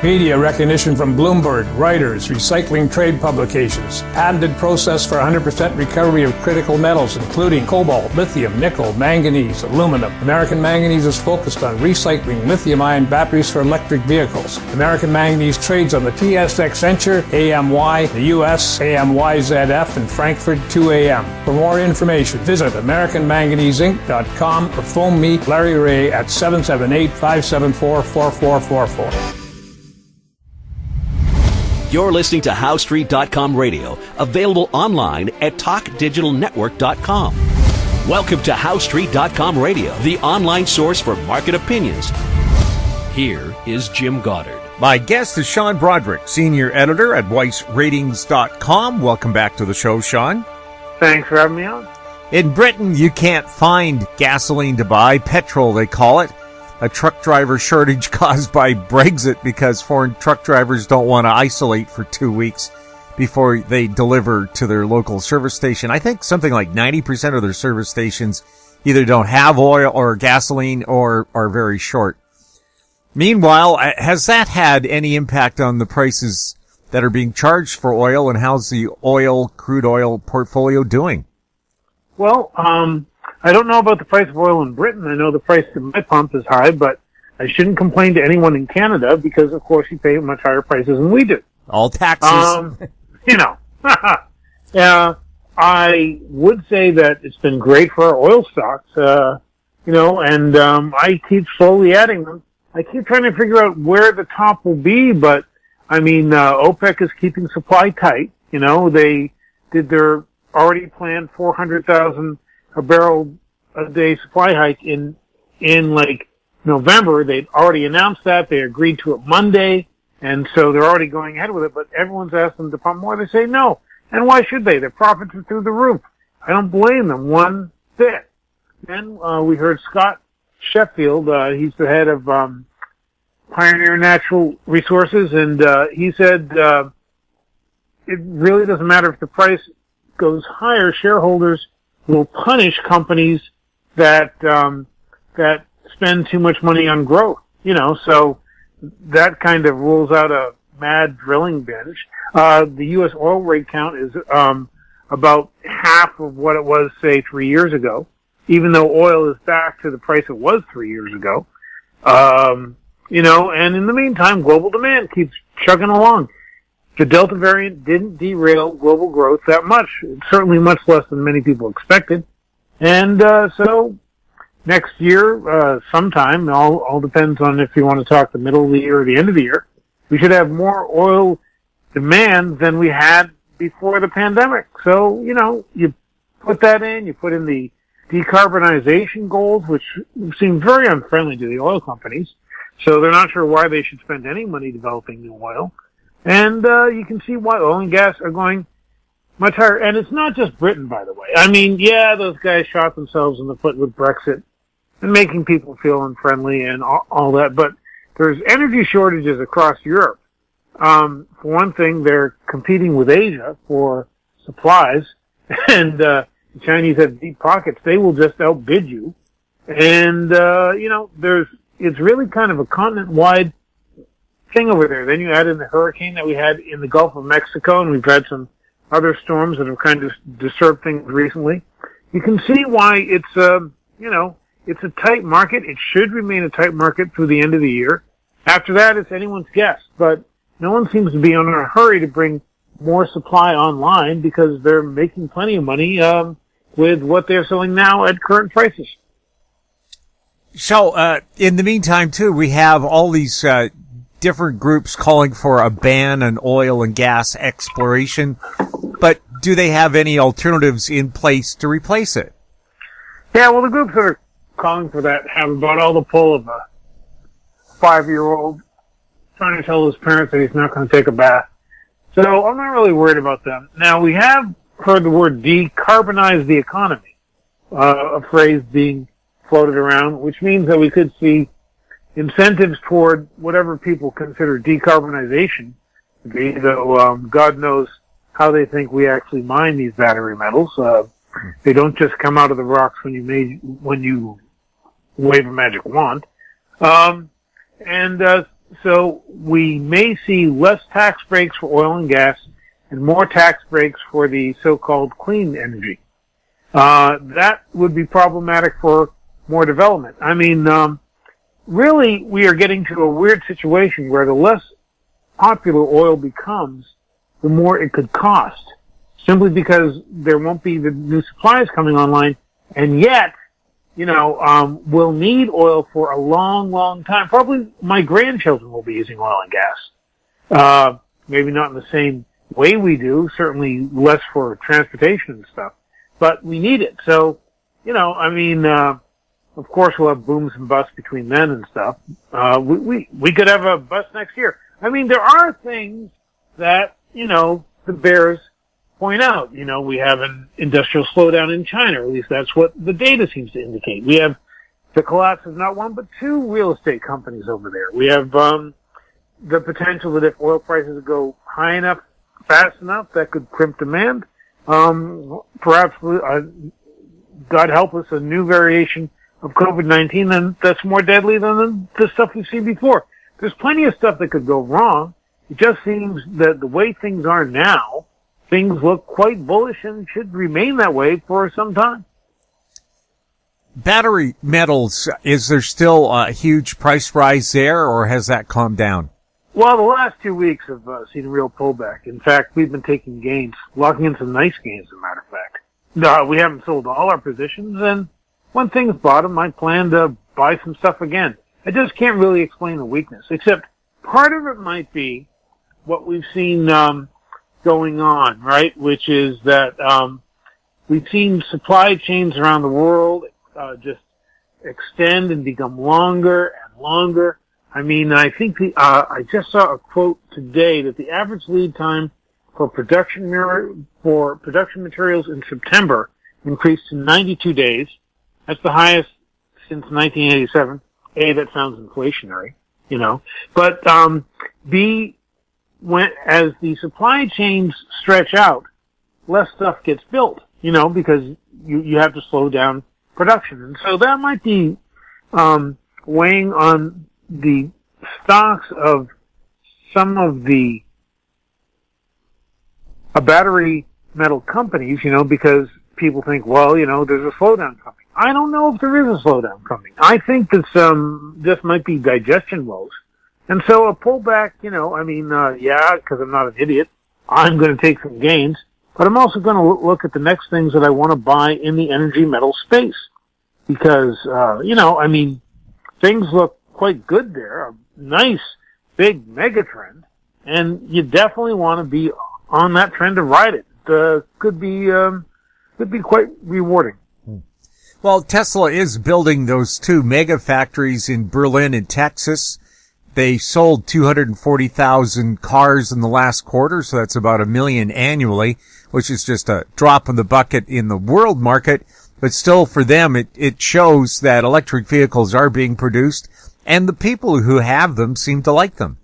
Media recognition from Bloomberg, Reuters, recycling trade publications. Patented process for 100% recovery of critical metals, including cobalt, lithium, nickel, manganese, aluminum. American Manganese is focused on recycling lithium-ion batteries for electric vehicles. American Manganese trades on the TSX Venture, AMY, the US, AMYZF, and Frankfurt 2AM. For more information, visit AmericanManganeseInc.com or phone me, Larry Ray, at 778-574-4444. You're listening to HowStreet.com radio, available online at TalkDigitalNetwork.com. Welcome to HowStreet.com radio, the online source for market opinions. Here is Jim Goddard. My guest is Sean Brodrick, senior editor at WeissRatings.com. Welcome back to the show, Sean. Thanks for having me on. In Britain, you can't find gasoline to buy, petrol they call it. A truck driver shortage caused by Brexit because foreign truck drivers don't want to isolate for 2 weeks before they deliver to their local service station. I think something like 90% of their service stations either don't have oil or gasoline or are very short. Meanwhile, has that had any impact on the prices that are being charged for oil, and how's the crude oil portfolio doing? Well, I don't know about the price of oil in Britain. I know the price at my pump is high, but I shouldn't complain to anyone in Canada because, of course, you pay much higher prices than we do. All taxes. I would say that it's been great for our oil stocks, and I keep slowly adding them. I keep trying to figure out where the top will be, but, OPEC is keeping supply tight. They did their already planned 400,000 a barrel a day supply hike in November. They'd already announced that. They agreed to it Monday, and so they're already going ahead with it, but everyone's asked them to pump more. They say no. And why should they? Their profits are through the roof. I don't blame them one bit. Then we heard Scott Sheffield, he's the head of Pioneer Natural Resources, and he said it really doesn't matter if the price goes higher. Shareholders will punish companies that spend too much money on growth. So that kind of rules out a mad drilling binge. The U.S. oil rig count is about half of what it was, say, 3 years ago, even though oil is back to the price it was 3 years ago. And in the meantime, global demand keeps chugging along. The Delta variant didn't derail global growth that much, certainly much less than many people expected. And so next year, sometime, all depends on if you want to talk the middle of the year or the end of the year, we should have more oil demand than we had before the pandemic. So, you put that in, you put in the decarbonization goals, which seem very unfriendly to the oil companies. So they're not sure why they should spend any money developing new oil. And you can see why oil and gas are going much higher. And it's not just Britain, by the way. Those guys shot themselves in the foot with Brexit and making people feel unfriendly and all that. But there's energy shortages across Europe. For one thing, they're competing with Asia for supplies. And the Chinese have deep pockets. They will just outbid you. And, it's really kind of a continent-wide thing over there. Then you add in the hurricane that we had in the Gulf of Mexico, and we've had some other storms that have kind of disturbed things recently. You can see why it's a tight market. It should remain a tight market through the end of the year. After that, it's anyone's guess. But no one seems to be in a hurry to bring more supply online because they're making plenty of money with what they're selling now at current prices. So, in the meantime, too, we have all these different groups calling for a ban on oil and gas exploration, but do they have any alternatives in place to replace it? Yeah, well, the groups that are calling for that have about all the pull of a 5-year-old trying to tell his parents that he's not going to take a bath. So I'm not really worried about them. Now, we have heard the word decarbonize the economy, a phrase being floated around, which means that we could see incentives toward whatever people consider decarbonization to be, though God knows how they think we actually mine these battery metals. They don't just come out of the rocks when you wave a magic wand. So we may see less tax breaks for oil and gas and more tax breaks for the so-called clean energy. That would be problematic for more development. I mean, really, we are getting to a weird situation where the less popular oil becomes, the more it could cost, simply because there won't be the new supplies coming online, and yet, we'll need oil for a long, long time. Probably my grandchildren will be using oil and gas. Maybe not in the same way we do, certainly less for transportation and stuff, but we need it. So, of course we'll have booms and busts between then and stuff. We could have a bust next year. I mean, there are things that, the bears point out. We have an industrial slowdown in China, or at least that's what the data seems to indicate. We have the collapse of not one, but two real estate companies over there. We have, the potential that if oil prices go high enough, fast enough, that could crimp demand. Perhaps, God help us, a new variation of COVID-19 and that's more deadly than the stuff we've seen before. There's plenty of stuff that could go wrong. It just seems that the way things are now, things look quite bullish and should remain that way for some time. Battery metals, is there still a huge price rise there, or has that calmed down? Well, the last 2 weeks have seen a real pullback. In fact, we've been taking gains, locking in some nice gains, as a matter of fact. No, we haven't sold all our positions, and when things bottom, I plan to buy some stuff again. I just can't really explain the weakness, except part of it might be what we've seen going on, right? Which is that we've seen supply chains around the world just extend and become longer and longer. I mean, I think I just saw a quote today that the average lead time for production materials in September increased to 92 days. That's the highest since 1987. A, that sounds inflationary, But B, as the supply chains stretch out, less stuff gets built, because you have to slow down production. And so that might be weighing on the stocks of some of the battery metal companies, because people think, well, there's a slowdown coming. I don't know if there is a slowdown coming. I think that this might be digestion woes. And so a pullback, because I'm not an idiot, I'm going to take some gains, but I'm also going to look at the next things that I want to buy in the energy metal space. Because, things look quite good there, a nice big mega trend, and you definitely want to be on that trend to ride it. Could be quite rewarding. Well, Tesla is building those two mega factories in Berlin and Texas. They sold 240,000 cars in the last quarter, so that's about 1 million annually, which is just a drop in the bucket in the world market. But still, for them, it shows that electric vehicles are being produced, and the people who have them seem to like them.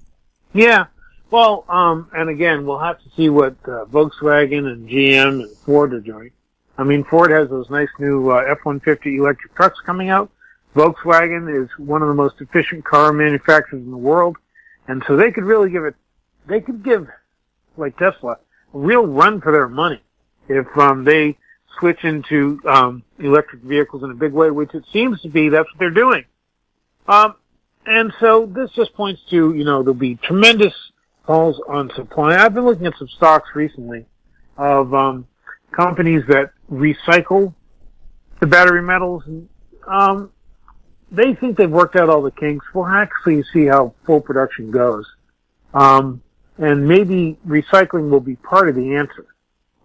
Yeah. Well, and again, we'll have to see what Volkswagen and GM and Ford are doing. I mean, Ford has those nice new F-150 electric trucks coming out. Volkswagen is one of the most efficient car manufacturers in the world, and so they could really give, like Tesla, a real run for their money if they switch into electric vehicles in a big way, which it seems to be. That's what they're doing. And so this just points to, there'll be tremendous falls on supply. I've been looking at some stocks recently of companies that recycle the battery metals. And, they think they've worked out all the kinks. We'll actually see how full production goes. And maybe recycling will be part of the answer.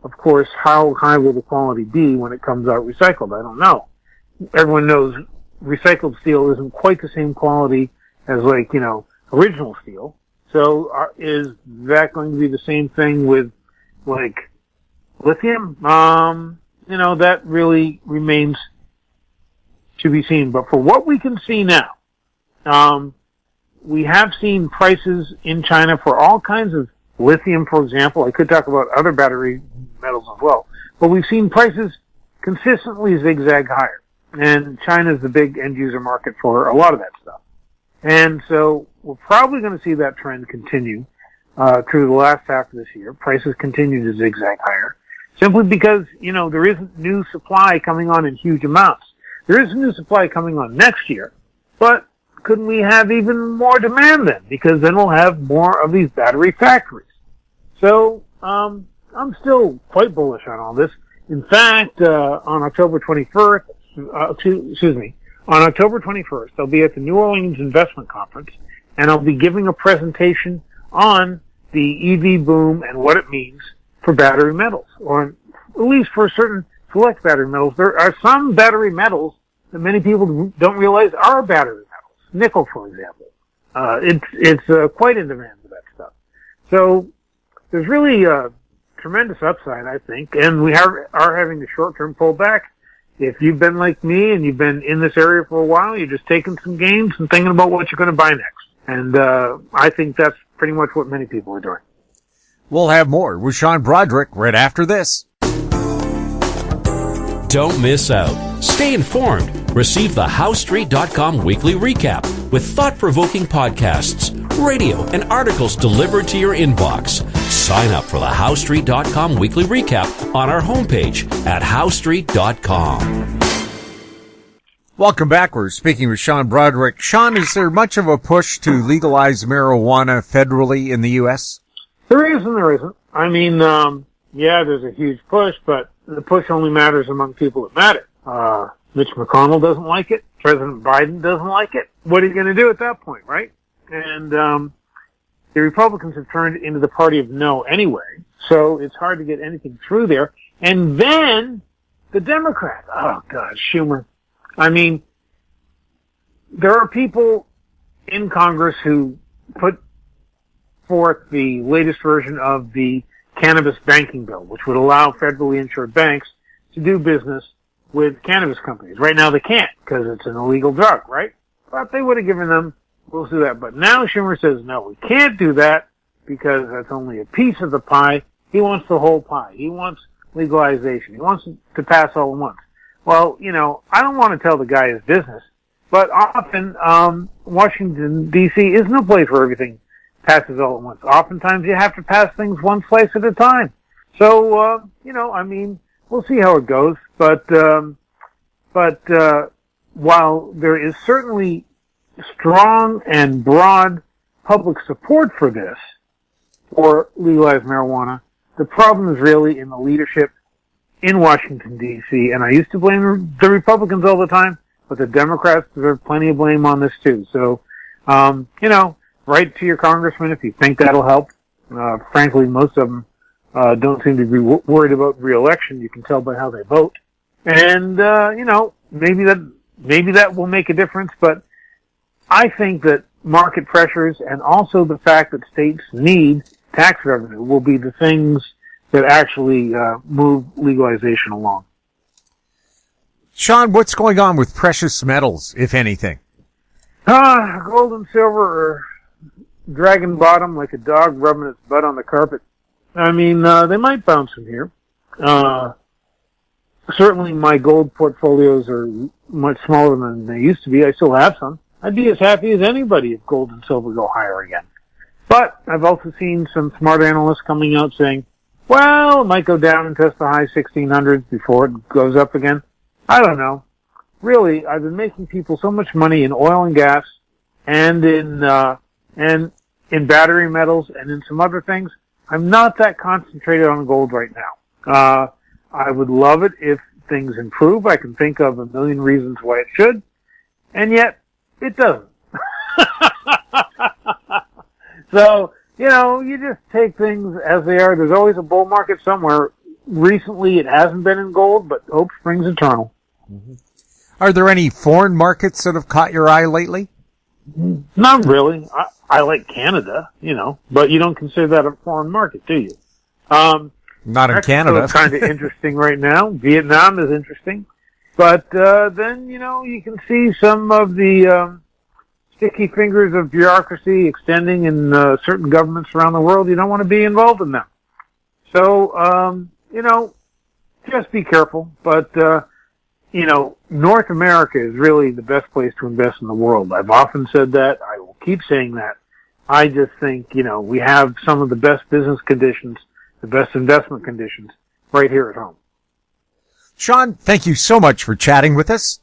Of course, how high will the quality be when it comes out recycled? I don't know. Everyone knows recycled steel isn't quite the same quality as original steel. So is that going to be the same thing with lithium? That really remains to be seen. But for what we can see now, we have seen prices in China for all kinds of lithium, for example. I could talk about other battery metals as well. But we've seen prices consistently zigzag higher. And China is the big end user market for a lot of that stuff. And so we're probably going to see that trend continue through the last half of this year. Prices continue to zigzag higher, simply because, there isn't new supply coming on in huge amounts. There is new supply coming on next year, but couldn't we have even more demand then? Because then we'll have more of these battery factories. So, I'm still quite bullish on all this. In fact, on October 21st, on October 21st, I'll be at the New Orleans Investment Conference, and I'll be giving a presentation on the EV boom and what it means for battery metals, or at least for certain select battery metals. There are some battery metals that many people don't realize are battery metals. Nickel, for example. It's quite in demand for that stuff. So there's really a tremendous upside, I think, and we are having a short-term pullback. If you've been like me and you've been in this area for a while, you're just taking some gains and thinking about what you're going to buy next. And I think that's pretty much what many people are doing. We'll have more with Sean Brodrick right after this. Don't miss out. Stay informed. Receive the HowStreet.com weekly recap with thought-provoking podcasts, radio, and articles delivered to your inbox. Sign up for the HowStreet.com weekly recap on our homepage at HowStreet.com. Welcome back. We're speaking with Sean Brodrick. Sean, is there much of a push to legalize marijuana federally in the U.S.? There is and there isn't. I mean, there's a huge push, but the push only matters among people that matter. Mitch McConnell doesn't like it. President Biden doesn't like it. What are you going to do at that point, right? And the Republicans have turned into the party of no anyway, so it's hard to get anything through there. And then the Democrats. Oh, God, Schumer. I mean, there are people in Congress who put forth the latest version of the cannabis banking bill, which would allow federally insured banks to do business with cannabis companies. Right now they can't because it's an illegal drug, right? But they would have given them rules to do that. But now Schumer says, no, we can't do that because that's only a piece of the pie. He wants the whole pie. He wants legalization. He wants to pass all at once. Well, I don't want to tell the guy his business, but often, Washington, D.C. is no place where everything passes all at once. Oftentimes you have to pass things one slice at a time. So, we'll see how it goes. But while there is certainly strong and broad public support for this, for legalized marijuana, the problem is really in the leadership in Washington, D.C., and I used to blame the Republicans all the time, but the Democrats deserve plenty of blame on this too. So, write to your congressman if you think that'll help. Frankly, most of them don't seem to be worried about re-election. You can tell by how they vote. And, maybe that will make a difference, but I think that market pressures and also the fact that states need tax revenue will be the things that actually move legalization along. Sean, what's going on with precious metals, if anything? Gold and silver are dragging bottom like a dog rubbing its butt on the carpet. I mean, they might bounce from here. Certainly my gold portfolios are much smaller than they used to be. I still have some. I'd be as happy as anybody if gold and silver go higher again. But I've also seen some smart analysts coming out saying, well, it might go down and test the high 1600s before it goes up again. I don't know. Really, I've been making people so much money in oil and gas and in battery metals and in some other things. I'm not that concentrated on gold right now. I would love it if things improve. I can think of a million reasons why it should, and yet it doesn't. So, you just take things as they are. There's always a bull market somewhere. Recently, it hasn't been in gold, but hope springs eternal. Mm-hmm. Are there any foreign markets that have caught your eye lately? Not really. I like Canada, but you don't consider that a foreign market, do you? Not in Canada. It's kind of interesting right now. Vietnam is interesting. But then, you can see some of the sticky fingers of bureaucracy extending in certain governments around the world. You don't want to be involved in them. So, just be careful. But, North America is really the best place to invest in the world. I've often said that. I will keep saying that. I just think, we have some of the best business conditions, the best investment conditions right here at home. Sean, thank you so much for chatting with us.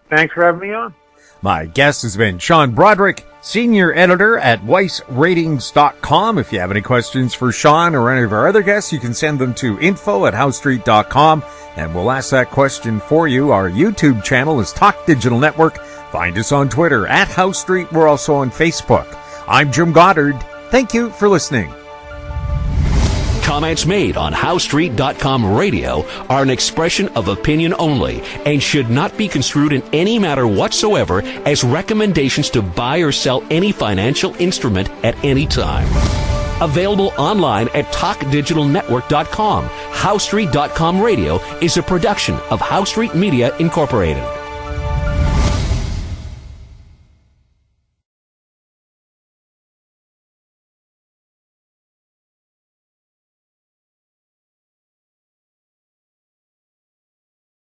Thanks for having me on. My guest has been Sean Brodrick, Senior Editor at WeissRatings.com. If you have any questions for Sean or any of our other guests, you can send them to info@HowStreet.com, and we'll ask that question for you. Our YouTube channel is Talk Digital Network. Find us on Twitter @HowStreet. We're also on Facebook. I'm Jim Goddard. Thank you for listening. Comments made on HowStreet.com radio are an expression of opinion only and should not be construed in any matter whatsoever as recommendations to buy or sell any financial instrument at any time. Available online at TalkDigitalNetwork.com. HowStreet.com radio is a production of HowStreet Media Incorporated.